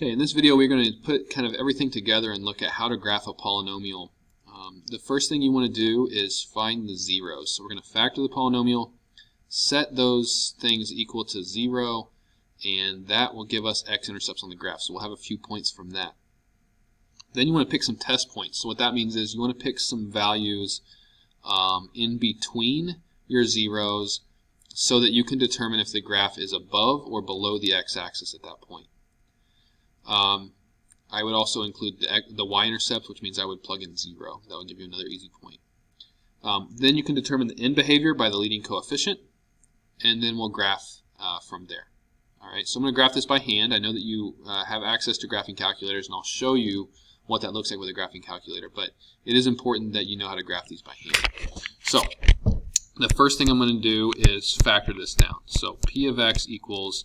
Okay, in this video we're going to put kind of everything together and look at how to graph a polynomial. The first thing you want to do is find the zeros. So we're going to factor the polynomial, set those things equal to 0, and that will give us x-intercepts on the graph. So we'll have a few points from that. Then you want to pick some test points. So what that means is you want to pick some values in between your zeros so that you can determine if the graph is above or below the x-axis at that point. I would also include the y-intercept, which means I would plug in 0. That would give you another easy point. Then you can determine the end behavior by the leading coefficient, and then we'll graph from there. All right, so I'm going to graph this by hand. I know that you have access to graphing calculators, and I'll show you what that looks like with a graphing calculator, but it is important that you know how to graph these by hand. So the first thing I'm going to do is factor this down. So p of x equals,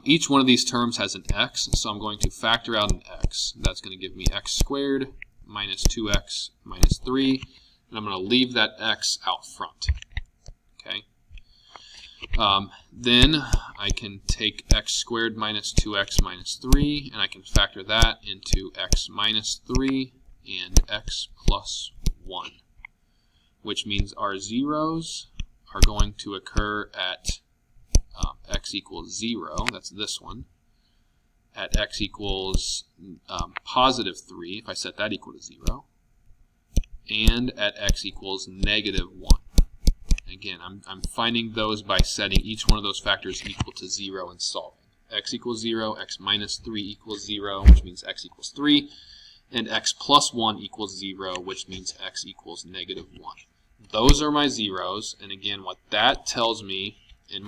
each one of these terms has an x, so I'm going to factor out an x. That's going to give me x squared minus 2x minus 3, and I'm going to leave that x out front. Okay. Then I can take x squared minus 2x minus 3, and I can factor that into x minus 3 and x plus 1, which means our zeros are going to occur at x equals 0, that's this one, at x equals positive 3, if I set that equal to 0, and at x equals negative 1. Again, I'm finding those by setting each one of those factors equal to 0 and solving. X equals 0, x minus 3 equals 0, which means x equals 3, and x plus 1 equals 0, which means x equals negative 1. Those are my zeros, and again, what that tells me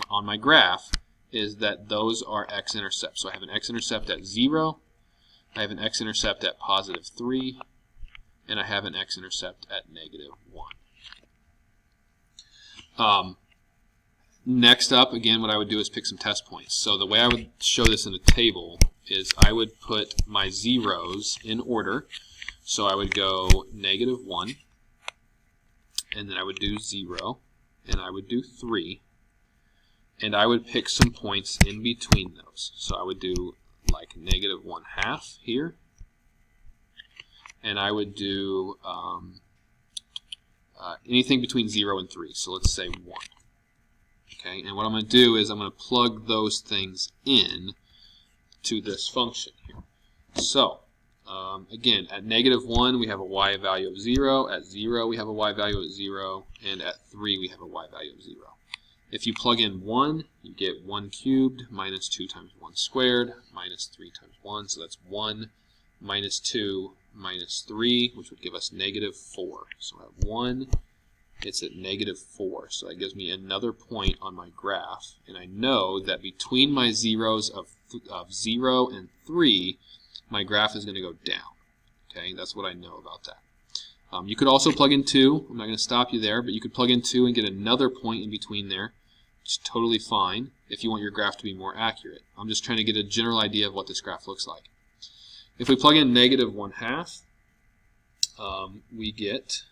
on my graph is that those are x-intercepts. So I have an x-intercept at 0, I have an x-intercept at positive 3, and I have an x-intercept at negative 1. Next up, again, what I would do is pick some test points. So the way I would show this in a table is I would put my zeros in order. So I would go negative 1, and then I would do 0, and I would do 3, and I would pick some points in between those. So I would do like negative 1/2 here, and I would do anything between 0 and 3. So let's say 1. Okay, and what I'm going to do is I'm going to plug those things in to this function here. So again, at negative 1 we have a y value of 0, at 0 we have a y value of 0, and at 3 we have a y value of 0. If you plug in 1, you get 1 cubed minus 2 times 1 squared minus 3 times 1, so that's 1 minus 2 minus 3, which would give us negative 4. So I have 1, it's at negative 4, so that gives me another point on my graph, and I know that between my zeros of 0 and 3, my graph is going to go down. Okay, that's what I know about that. You could also plug in 2. I'm not going to stop you there, but you could plug in 2 and get another point in between there. It's totally fine if you want your graph to be more accurate. I'm just trying to get a general idea of what this graph looks like. If we plug in negative 1/2, we get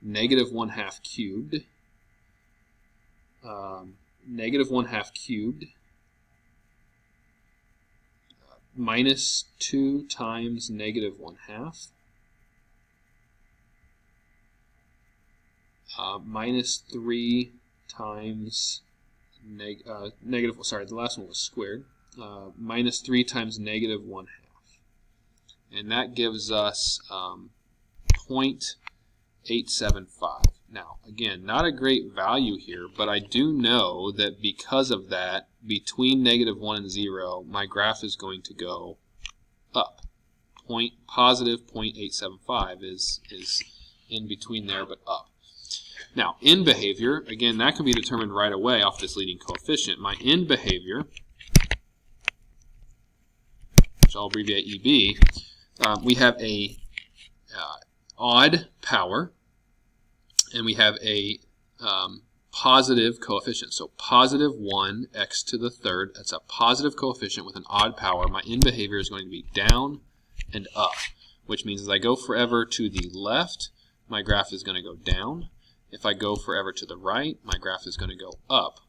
negative 1/2 cubed, negative 1/2 cubed, minus 2 times negative 1/2, minus 3 times negative, sorry, the last one was squared, minus 3 times negative 1/2. And that gives us 0.875. Now, again, not a great value here, but I do know that because of that, between negative 1 and 0, my graph is going to go up. Positive 0.875 is in between there, but up. Now, end behavior, again, that can be determined right away off this leading coefficient. My end behavior, which I'll abbreviate EB, we have a odd power, and we have a positive coefficient. So positive 1 x to the third, that's a positive coefficient with an odd power. My end behavior is going to be down and up, which means as I go forever to the left, my graph is going to go down. If I go forever to the right, my graph is going to go up.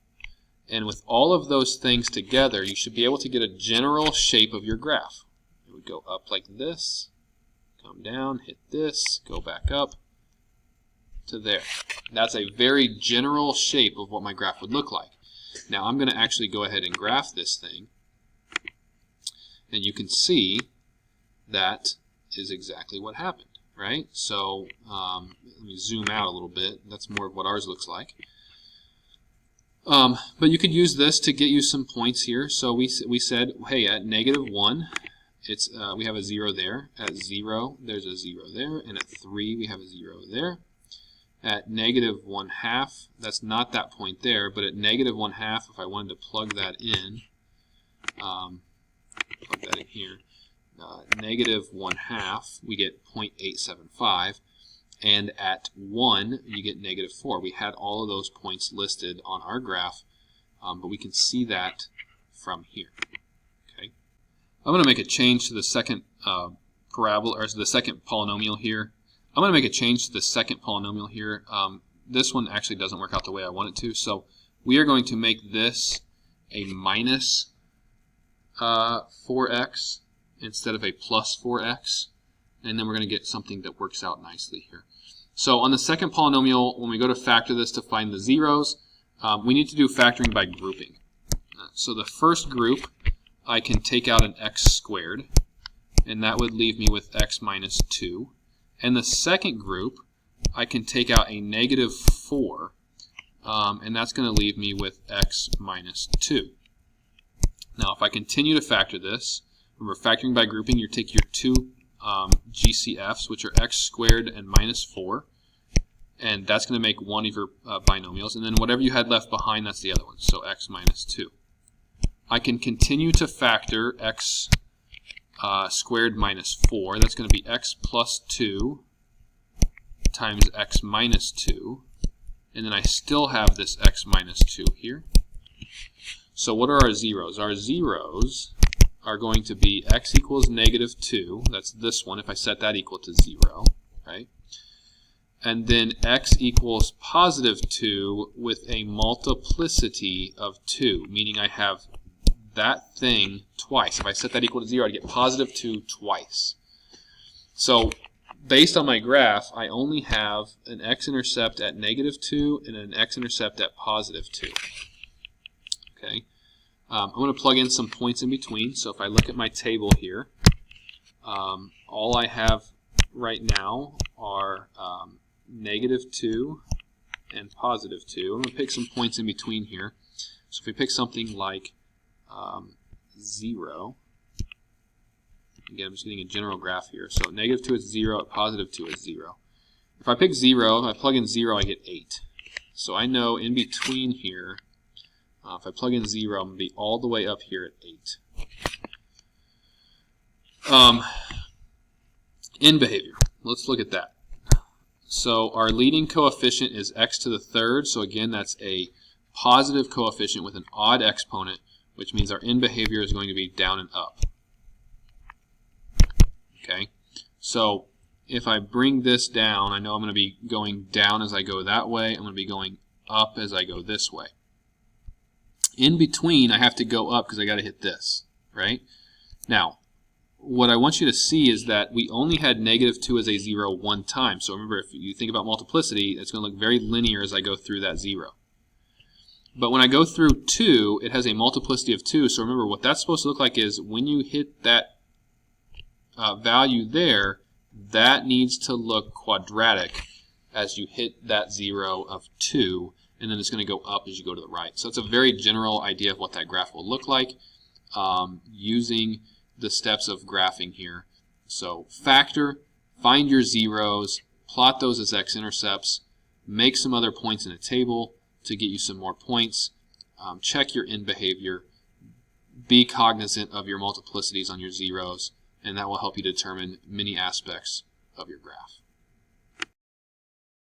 And with all of those things together, you should be able to get a general shape of your graph. It would go up like this, come down, hit this, go back up to there. That's a very general shape of what my graph would look like. Now I'm going to actually go ahead and graph this thing, and you can see that is exactly what happened, right? So let me zoom out a little bit. That's more of what ours looks like. But you could use this to get you some points here. So we said, hey, at -1, it's we have a 0 there. At 0, there's a 0 there. And at 3, we have a 0 there. At -1/2, that's not that point there, but at -1/2, if I wanted to plug that in, plug that in here, -1/2, we get 0.875. And at 1, you get -4. We had all of those points listed on our graph, but we can see that from here. Okay, I'm going to make a change to the second parabola, or the second polynomial here. I'm going to make a change to the second polynomial here. This one actually doesn't work out the way I want it to, so we are going to make this a minus 4x instead of a plus 4x. And then we're going to get something that works out nicely here. So on the second polynomial, when we go to factor this to find the zeros, we need to do factoring by grouping. So the first group, I can take out an x squared, and that would leave me with x minus 2. And the second group, I can take out a -4, and that's going to leave me with x minus 2. Now if I continue to factor this, remember factoring by grouping, you take your two GCFs, which are x squared and -4, and that's going to make one of your binomials, and then whatever you had left behind, that's the other one, so x minus 2. I can continue to factor x squared minus 4. That's going to be x plus 2 times x minus 2, and then I still have this x minus 2 here. So what are our zeros? Our zeros are going to be x equals -2. That's this one, if I set that equal to 0, right? And then x equals +2 with a multiplicity of 2, meaning I have that thing twice. If I set that equal to 0, I'd get +2 twice. So based on my graph, I only have an x-intercept at -2 and an x-intercept at +2. Okay. I'm going to plug in some points in between. So if I look at my table here, all I have right now are -2 and +2. I'm going to pick some points in between here. So if we pick something like 0, again, I'm just getting a general graph here. So at -2 is 0, at +2 is 0. If I pick 0, if I plug in 0, I get 8. So I know in between here, if I plug in 0, I'm going to be all the way up here at 8. In behavior, let's look at that. So our leading coefficient is x to the third. So again, that's a positive coefficient with an odd exponent, which means our in behavior is going to be down and up. Okay, so if I bring this down, I know I'm going to be going down as I go that way. I'm going to be going up as I go this way. In between, I have to go up because I got to hit this, right? Now, what I want you to see is that we only had -2 as a 0 one time. So remember, if you think about multiplicity, it's going to look very linear as I go through that 0. But when I go through 2, it has a multiplicity of 2. So remember, what that's supposed to look like is when you hit that value there, that needs to look quadratic as you hit that 0 of 2. And then it's going to go up as you go to the right. So it's a very general idea of what that graph will look like using the steps of graphing here. So factor, find your zeros, plot those as x-intercepts, make some other points in a table to get you some more points, check your in behavior, be cognizant of your multiplicities on your zeros, and that will help you determine many aspects of your graph.